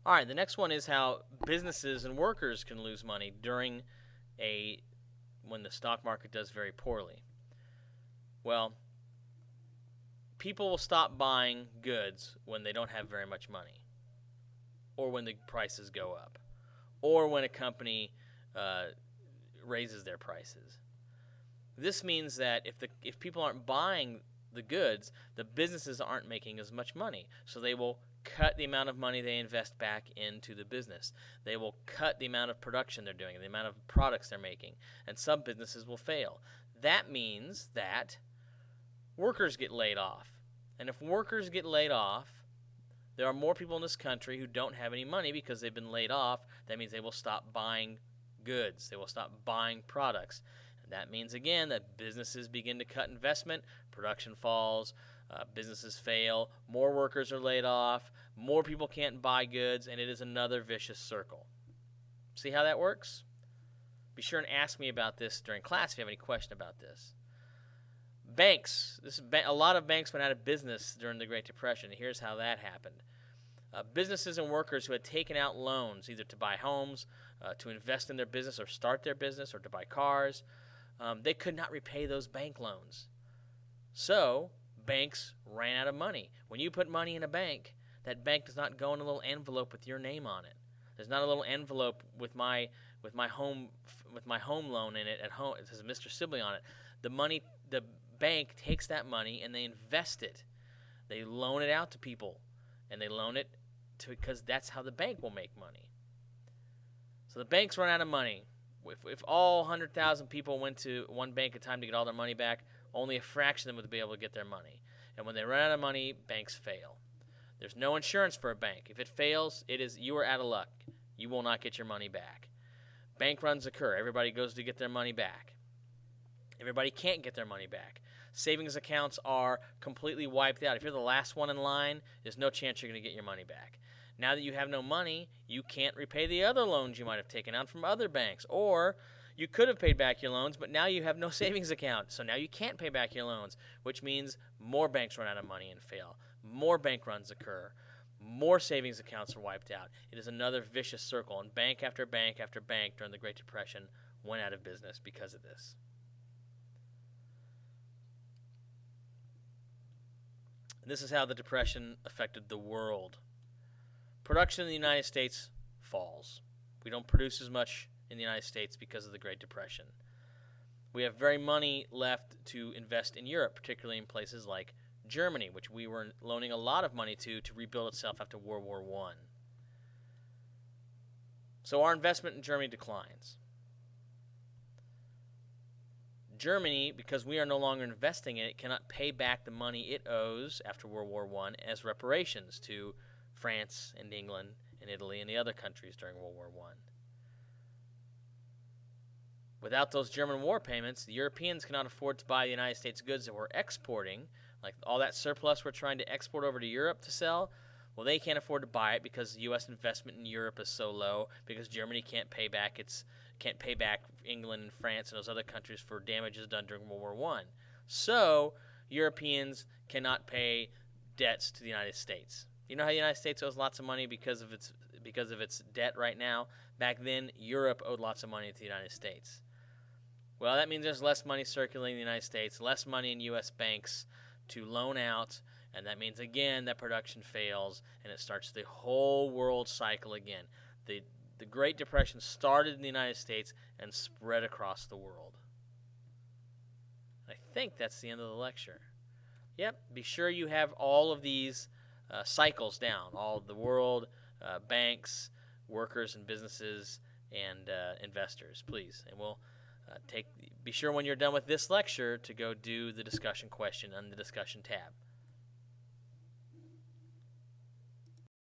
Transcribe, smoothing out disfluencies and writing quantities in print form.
All right, the next one is how businesses and workers can lose money during a when the stock market does very poorly. Well, people will stop buying goods when they don't have very much money, or when the prices go up, or when a company uh, raises their prices. This means that if people aren't buying the goods, the businesses aren't making as much money. So they will cut the amount of money they invest back into the business. They will cut the amount of production they're doing, the amount of products they're making, and some businesses will fail. That means that workers get laid off. And if workers get laid off, there are more people in this country who don't have any money because they've been laid off. That means they will stop buying goods. They will stop buying products. And that means, again, that businesses begin to cut investment, production falls, businesses fail, more workers are laid off, more people can't buy goods, and it is another vicious circle. See how that works? Be sure and ask me about this during class if you have any question about this. Banks. A lot of banks went out of business during the Great Depression. Here's how that happened. Businesses and workers who had taken out loans, either to buy homes, to invest in their business or start their business, or to buy cars, they could not repay those bank loans. So banks ran out of money. When you put money in a bank, that bank does not go in a little envelope with your name on it. There's not a little envelope with my home loan in it at home. It says Mr. Sibley on it. The bank takes that money and they invest it. They loan it out to people, and they loan it because that's how the bank will make money. So the banks run out of money. If all 100,000 people went to one bank at a time to get all their money back, only a fraction of them would be able to get their money. And when they run out of money, banks fail. There's no insurance for a bank. If it fails, you are out of luck. You will not get your money back. Bank runs occur. Everybody goes to get their money back. Everybody can't get their money back. Savings accounts are completely wiped out. If you're the last one in line, there's no chance you're going to get your money back. Now that you have no money, you can't repay the other loans you might have taken out from other banks. Or you could have paid back your loans, but now you have no savings account. So now you can't pay back your loans, which means more banks run out of money and fail. More bank runs occur. More savings accounts are wiped out. It is another vicious circle, and bank after bank after bank during the Great Depression went out of business because of this. And this is how the Depression affected the world. Production in the United States falls. We don't produce as much in the United States because of the Great Depression. We have very money left to invest in Europe, particularly in places like Germany, which we were loaning a lot of money to rebuild itself after World War I. So our investment in Germany declines. Germany, because we are no longer investing in it, cannot pay back the money it owes after World War I as reparations to France and England and Italy and the other countries during World War I. Without those German war payments, the Europeans cannot afford to buy the United States goods that we're exporting, like all that surplus we're trying to export over to Europe to sell. Well, they can't afford to buy it because U.S. investment in Europe is so low, because Germany can't pay back England and France and those other countries for damages done during World War I. So Europeans cannot pay debts to the United States. You know how the United States owes lots of money because of its debt right now? Back then, Europe owed lots of money to the United States. Well, that means there's less money circulating in the United States, less money in U.S. banks to loan out, and that means, again, that production fails, and it starts the whole world cycle again. The Great Depression started in the United States and spread across the world. I think that's the end of the lecture. Yep, be sure you have all of these cycles down, all of the world, banks, workers and businesses, and investors, please. And we'll be sure when you're done with this lecture to go do the discussion question on the discussion tab.